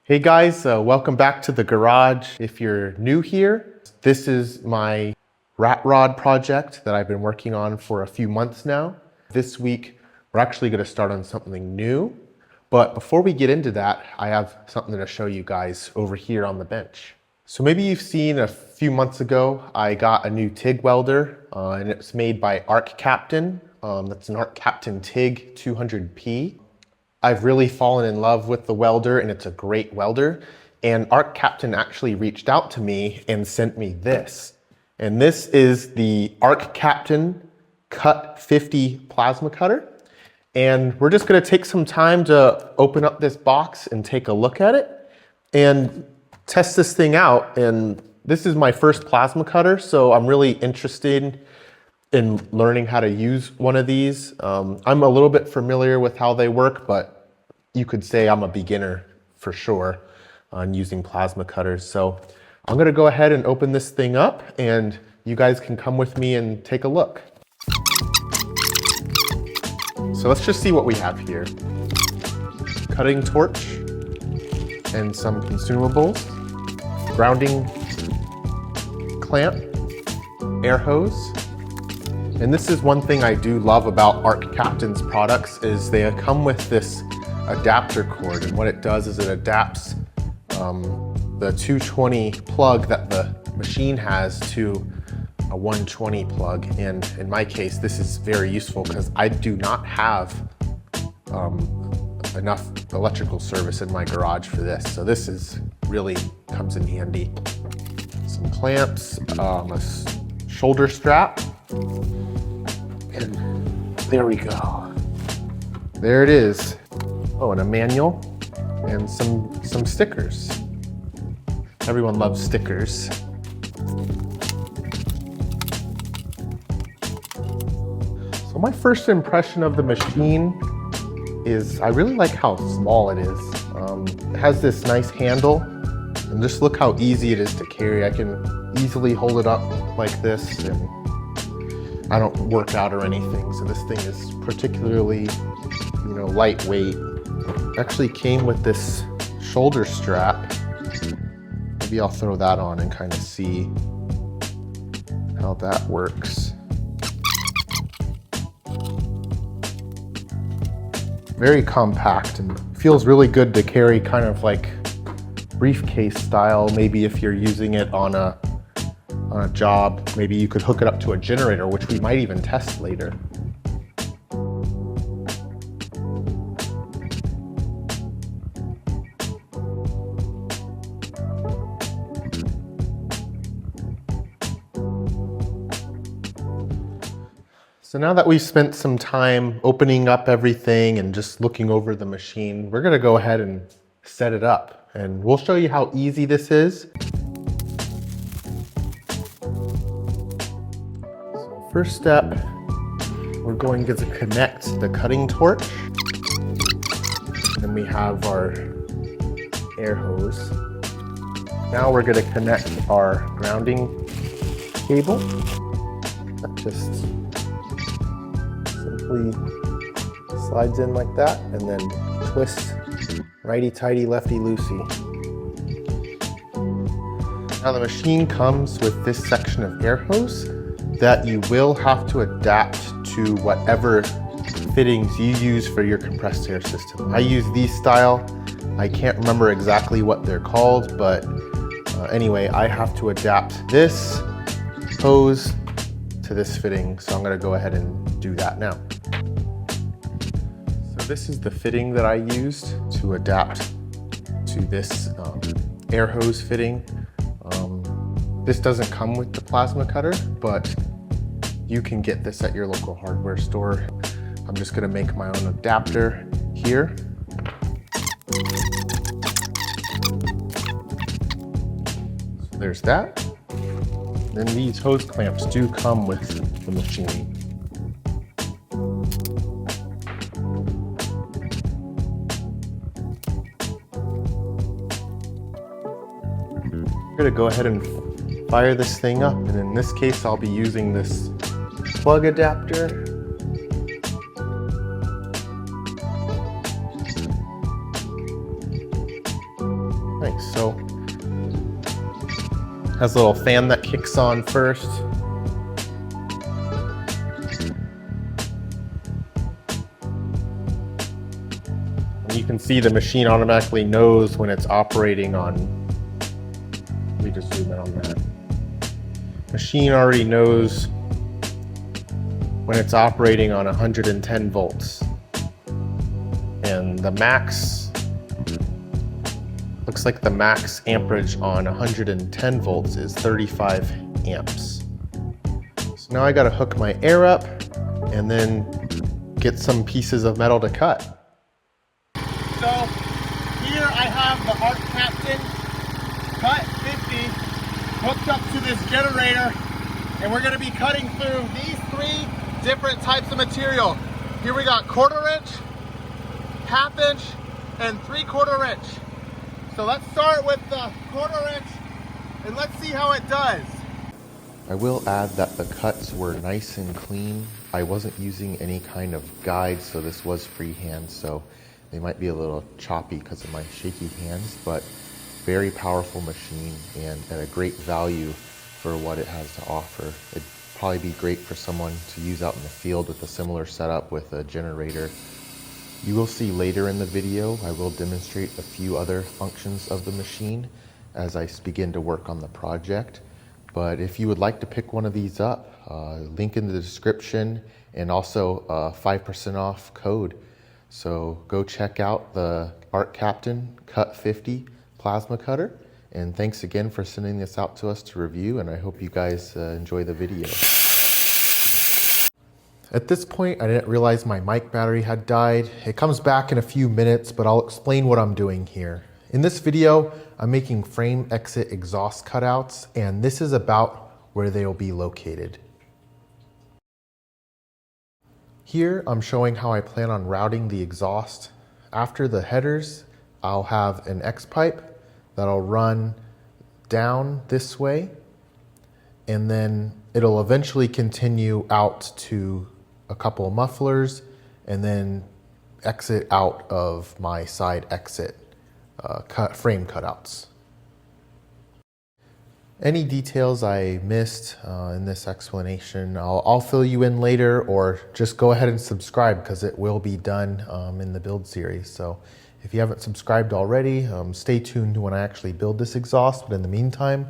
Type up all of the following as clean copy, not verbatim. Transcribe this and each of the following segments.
Hey guys, welcome back to the garage. If you're new here, this is my rat rod project that I've been working on for a few months now. This week, we're actually going to start on something new. But before we get into that, I have something to show you guys over here on the bench. So maybe you've seen a few months ago, I got a new TIG welder and it's made by Arccaptain. That's an Arccaptain TIG 200P. I've really fallen in love with the welder and it's a great welder. And Arccaptain actually reached out to me and sent me this. And this is the Arccaptain CUT50 Plasma Cutter. And we're just gonna take some time to open up this box and take a look at it and test this thing out. And this is my first plasma cutter, so I'm really interested in learning how to use one of these. I'm a little bit familiar with how they work, but you could say I'm a beginner for sure on using plasma cutters. So I'm gonna go ahead and open this thing up and you guys can come with me and take a look. So let's just see what we have here. Cutting torch and some consumables, grounding clamp, air hose. And this is one thing I do love about Arccaptain's products is they come with this adapter cord, and what it does is it adapts the 220 plug that the machine has to a 120 plug. And in my case, this is very useful because I do not have enough electrical service in my garage for this. So this is really comes in handy. Some clamps, a shoulder strap. And there we go. There it is. Oh, and a manual and some stickers. Everyone loves stickers. So my first impression of the machine is I really like how small it is. It has this nice handle and just look how easy it is to carry. I can easily hold it up like this and I don't work out or anything, so this thing is particularly, lightweight. It actually came with this shoulder strap. Maybe I'll throw that on and kind of see how that works. Very compact and feels really good to carry, kind of like briefcase style. Maybe if you're using it on a job, maybe you could hook it up to a generator, which we might even test later. So now that we've spent some time opening up everything and just looking over the machine, we're gonna go ahead and set it up. And we'll show you how easy this is. So first step, we're going to connect the cutting torch. Then we have our air hose. Now we're gonna connect our grounding cable. That just slides in like that and then twist righty-tighty, lefty-loosey. Now the machine comes with this section of air hose that you will have to adapt to whatever fittings you use for your compressed air system. I use these style. I can't remember exactly what they're called, but anyway, I have to adapt this hose to this fitting, so I'm gonna go ahead and do that now. So this is the fitting that I used to adapt to this air hose fitting. This doesn't come with the plasma cutter, but you can get this at your local hardware store. I'm just gonna make my own adapter here. So there's that. Then these hose clamps do come with the machine. I'm gonna go ahead and fire this thing up, and in this case I'll be using this plug adapter. nice. So has a little fan that kicks on first. And you can see the machine automatically knows when it's operating on, let me just zoom in on that. Machine already knows when it's operating on 110 volts. And the max, looks like the max amperage on 110 volts is 35 amps. So now I gotta hook my air up and then get some pieces of metal to cut. So here I have the Arccaptain CUT50 hooked up to this generator, and we're gonna be cutting through these 3 different types of material. Here we got 1/4 inch, 1/2 inch, and 3/4 inch. So let's start with the 1/4 inch and let's see how it does. I will add that the cuts were nice and clean. I wasn't using any kind of guide, so this was freehand, so they might be a little choppy because of my shaky hands, but very powerful machine and at a great value for what it has to offer. It'd probably be great for someone to use out in the field with a similar setup with a generator. You will see later in the video, I will demonstrate a few other functions of the machine as I begin to work on the project. But if you would like to pick one of these up, link in the description and also a 5% off code. So go check out the Arccaptain CUT50 Plasma Cutter. And thanks again for sending this out to us to review, and I hope you guys enjoy the video. At this point, I didn't realize my mic battery had died. It comes back in a few minutes, but I'll explain what I'm doing here. In this video, I'm making frame exit exhaust cutouts, and this is about where they will be located. Here, I'm showing how I plan on routing the exhaust. After the headers, I'll have an X pipe that'll run down this way, and then it'll eventually continue out to a couple of mufflers and then exit out of my side exit frame cutouts. Any details I missed in this explanation, I'll fill you in later, or just go ahead and subscribe because it will be done in the build series. So if you haven't subscribed already, stay tuned when I actually build this exhaust. But in the meantime,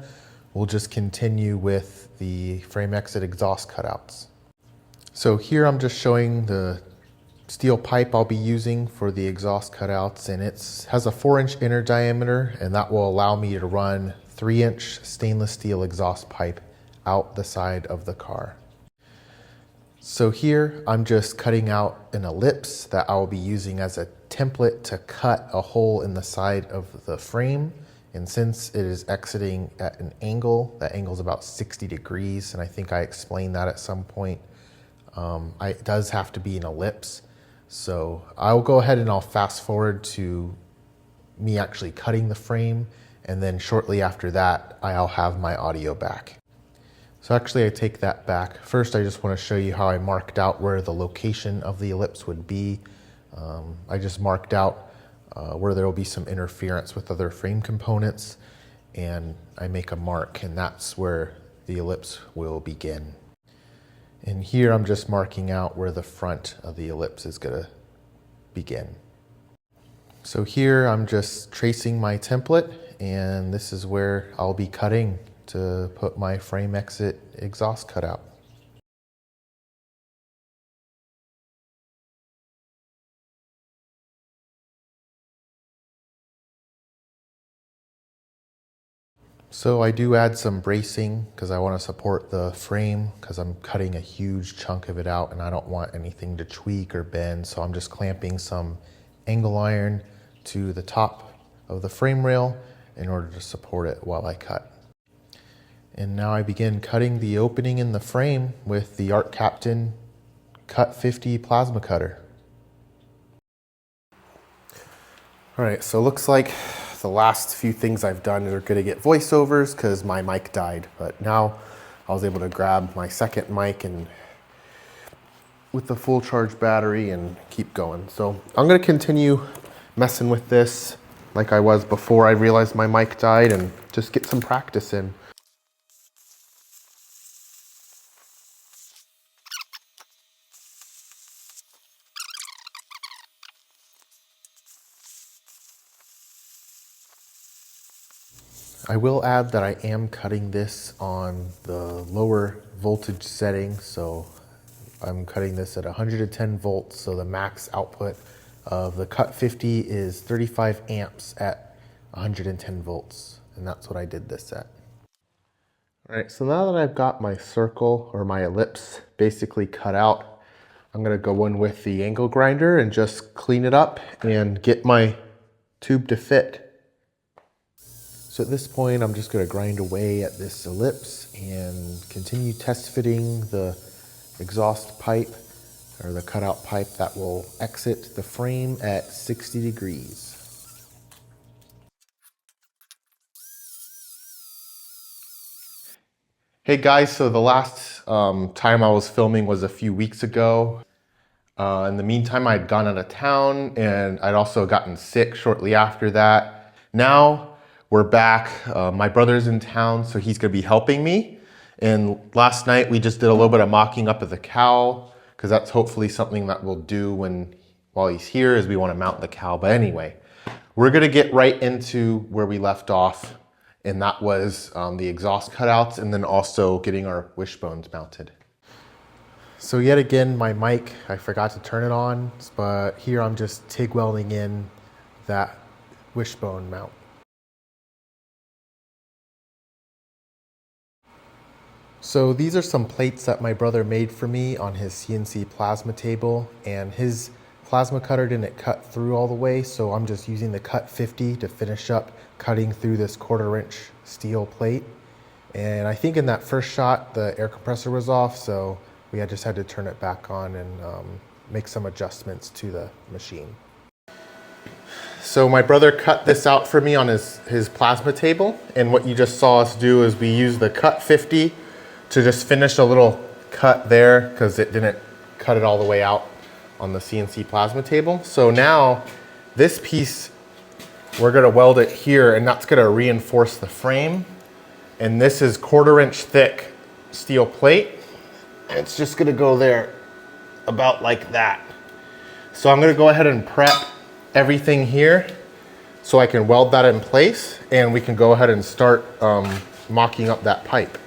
we'll just continue with the frame exit exhaust cutouts. So here I'm just showing the steel pipe I'll be using for the exhaust cutouts, and it has a 4-inch inner diameter, and that will allow me to run 3-inch stainless steel exhaust pipe out the side of the car. So here I'm just cutting out an ellipse that I will be using as a template to cut a hole in the side of the frame. And since it is exiting at an angle, that angle is about 60 degrees, and I think I explained that at some point. It does have to be an ellipse. So I'll go ahead and I'll fast forward to me actually cutting the frame, and then shortly after that, I'll have my audio back. So actually I take that back. First, I just want to show you how I marked out where the location of the ellipse would be. I just marked out where there will be some interference with other frame components, and I make a mark, and that's where the ellipse will begin. And here I'm just marking out where the front of the ellipse is going to begin. So here I'm just tracing my template, and this is where I'll be cutting to put my frame exit exhaust cutout. So I do add some bracing because I want to support the frame, because I'm cutting a huge chunk of it out and I don't want anything to tweak or bend. So I'm just clamping some angle iron to the top of the frame rail in order to support it while I cut. And now I begin cutting the opening in the frame with the Arccaptain CUT50 Plasma Cutter. All right, so it looks like the last few things I've done are going to get voiceovers because my mic died, but now I was able to grab my second mic and with the full charge battery and keep going. So I'm going to continue messing with this like I was before I realized my mic died and just get some practice in. I will add that I am cutting this on the lower voltage setting, so I'm cutting this at 110 volts, so the max output of the CUT50 is 35 amps at 110 volts, and that's what I did this at. All right, so now that I've got my circle or my ellipse basically cut out, I'm gonna go in with the angle grinder and just clean it up and get my tube to fit. So at this point, I'm just going to grind away at this ellipse and continue test fitting the exhaust pipe or the cutout pipe that will exit the frame at 60 degrees. Hey guys, so the last time I was filming was a few weeks ago. In the meantime, I'd gone out of town and I'd also gotten sick shortly after that. Now, we're back. My brother's in town, so he's gonna be helping me. And last night we just did a little bit of mocking up of the cowl, because that's hopefully something that we'll do while he's here, is we want to mount the cowl. But anyway, we're gonna get right into where we left off, and that was the exhaust cutouts and then also getting our wishbones mounted. So yet again, my mic, I forgot to turn it on, but here I'm just TIG welding in that wishbone mount. So these are some plates that my brother made for me on his CNC plasma table, and his plasma cutter didn't cut through all the way, so I'm just using the CUT50 to finish up cutting through this 1/4 inch steel plate. And I think in that first shot, the air compressor was off, so we just had to turn it back on and make some adjustments to the machine. So my brother cut this out for me on his plasma table, and what you just saw us do is we use the CUT50 to just finish a little cut there because it didn't cut it all the way out on the CNC plasma table. So now this piece, we're gonna weld it here, and that's gonna reinforce the frame. And this is 1/4 inch thick steel plate. It's just gonna go there about like that. So I'm gonna go ahead and prep everything here so I can weld that in place, and we can go ahead and start mocking up that pipe.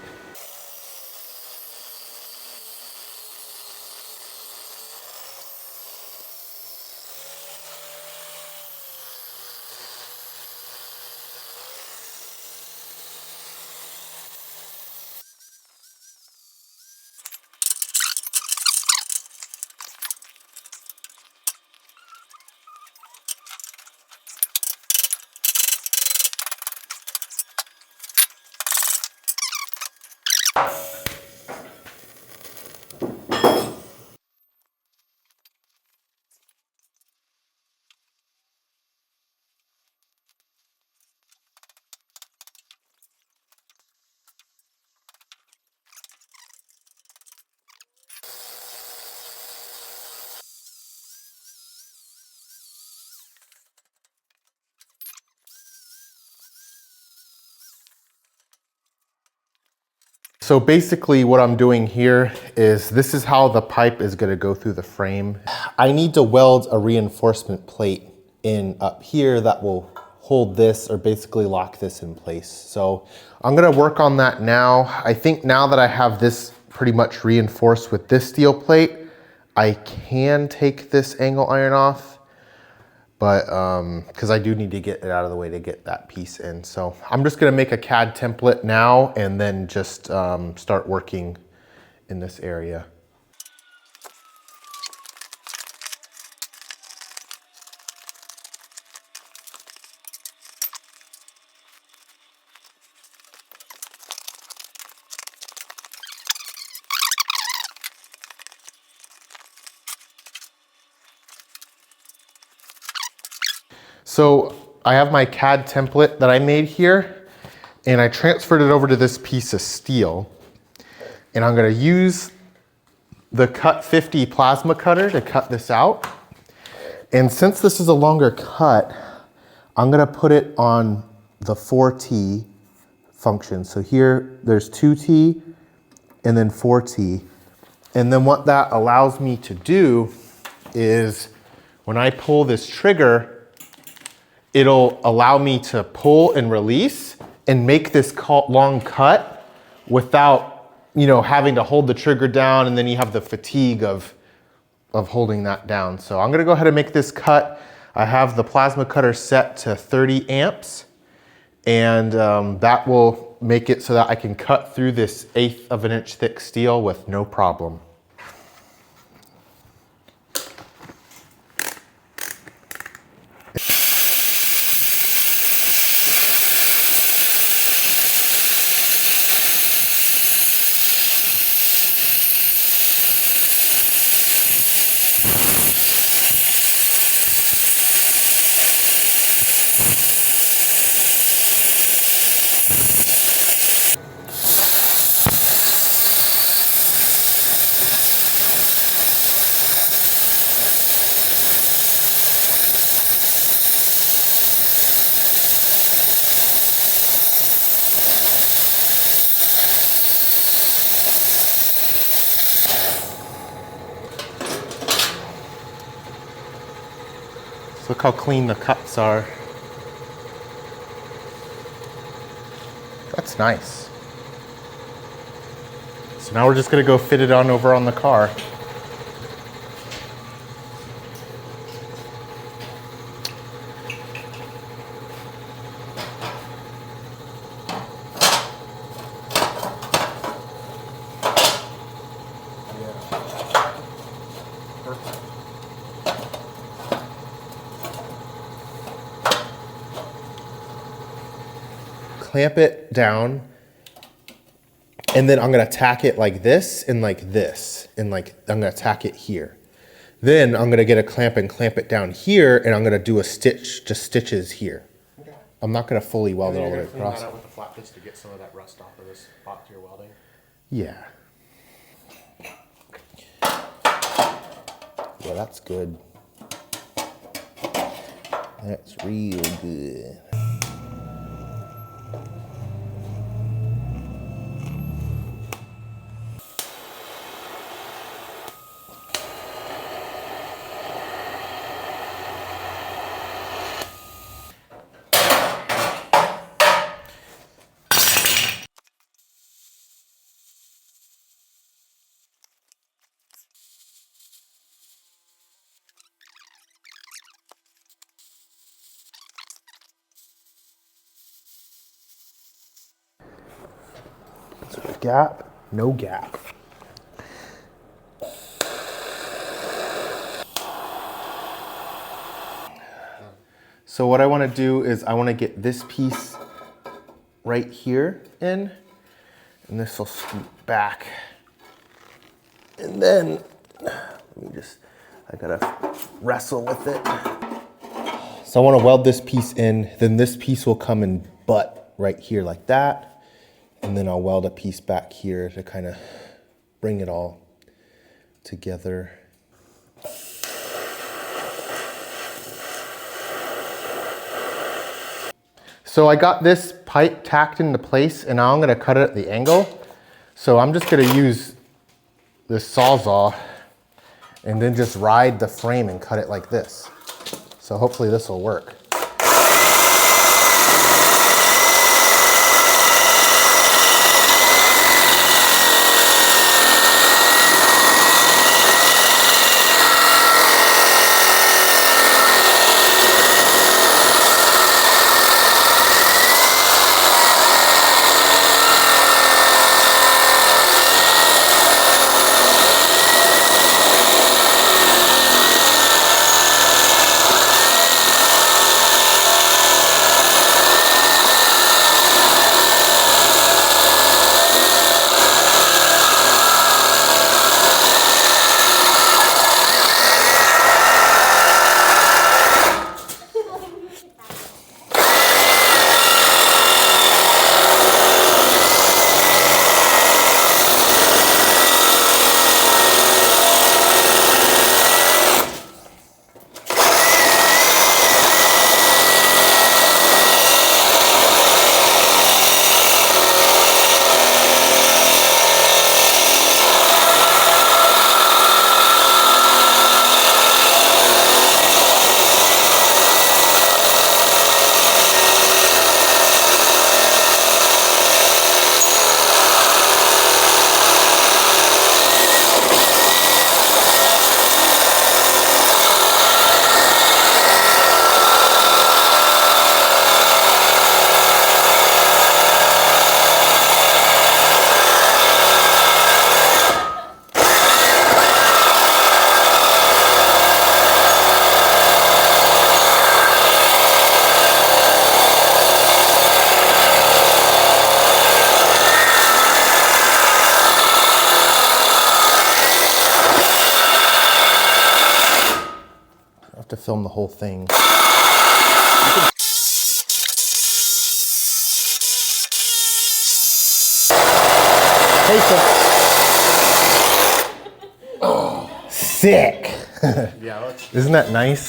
So basically what I'm doing here is this is how the pipe is going to go through the frame. I need to weld a reinforcement plate in up here that will hold this or basically lock this in place. So I'm going to work on that now. I think now that I have this pretty much reinforced with this steel plate, I can take this angle iron off. But because I do need to get it out of the way to get that piece in. So I'm just gonna make a CAD template now and then just start working in this area. So I have my CAD template that I made here, and I transferred it over to this piece of steel. And I'm gonna use the CUT50 Plasma Cutter to cut this out. And since this is a longer cut, I'm gonna put it on the 4T function. So here there's 2T and then 4T. And then what that allows me to do is when I pull this trigger, it'll allow me to pull and release and make this long cut without, you know, having to hold the trigger down, and then you have the fatigue of holding that down. So I'm gonna go ahead and make this cut. I have the plasma cutter set to 30 amps, and that will make it so that I can cut through this 1/8 of an inch thick steel with no problem. Look how clean the cuts are. That's nice. So now we're just gonna go fit it on over on the car. Clamp it down, and then I'm gonna tack it like this, and like this, and like I'm gonna tack it here. Then I'm gonna get a clamp and clamp it down here, and I'm gonna do a stitch, just stitches here. Okay. I'm not gonna fully weld it all the way across. That out with the flat bits to get some of that rust off of this spot you're welding. Yeah. Yeah, that's good. That's real good. So gap, no gap. So what I want to do is I want to get this piece right here in, and this will scoot back. And then, let me just, I gotta wrestle with it. So I want to weld this piece in, then this piece will come and butt right here like that. And then I'll weld a piece back here to kind of bring it all together. So I got this pipe tacked into place, and now I'm gonna cut it at the angle. So I'm just gonna use this Sawzall and then just ride the frame and cut it like this. So hopefully this will work. have to film the whole thing. Hey, oh, sick. Yeah, Isn't that nice?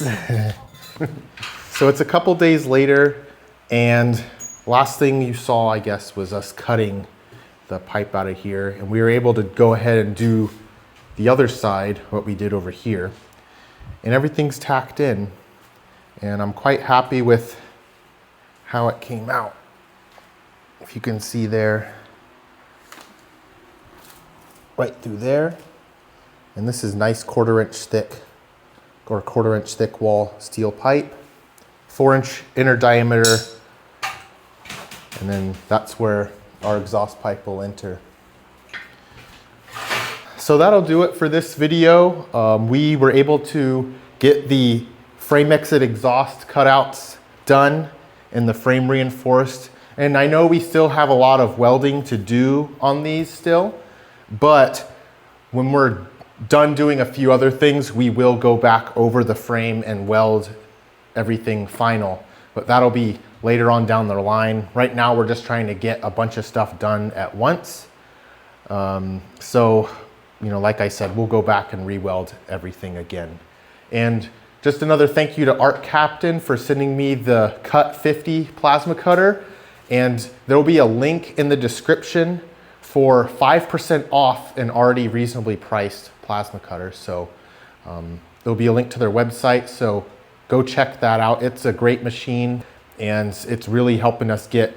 So it's a couple days later, and last thing you saw, I guess, was us cutting the pipe out of here, and we were able to go ahead and do the other side, what we did over here, and everything's tacked in, and I'm quite happy with how it came out. If you can see there, right through there, and this is nice 1/4 inch thick, or 1/4 inch thick wall steel pipe, 4-inch inner diameter, and then that's where our exhaust pipe will enter. So that'll do it for this video. We were able to get the frame exit exhaust cutouts done and the frame reinforced. And I know we still have a lot of welding to do on these still, but when we're done doing a few other things, we will go back over the frame and weld everything final. But that'll be later on down the line. Right now, we're just trying to get a bunch of stuff done at once. So, you know, like I said, we'll go back and re-weld everything again. And just another thank you to Arccaptain for sending me the CUT50 Plasma Cutter. And there will be a link in the description for 5% off an already reasonably priced plasma cutter. So there'll be a link to their website. So go check that out. It's a great machine, and it's really helping us get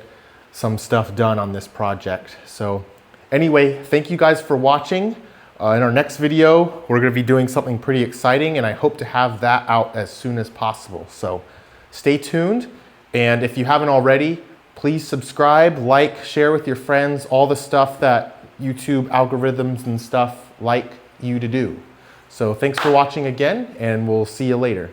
some stuff done on this project. So anyway, thank you guys for watching. In our next video, we're going to be doing something pretty exciting, and I hope to have that out as soon as possible. So stay tuned, and if you haven't already, please subscribe, like, share with your friends, all the stuff that YouTube algorithms and stuff like you to do. So thanks for watching again, and we'll see you later.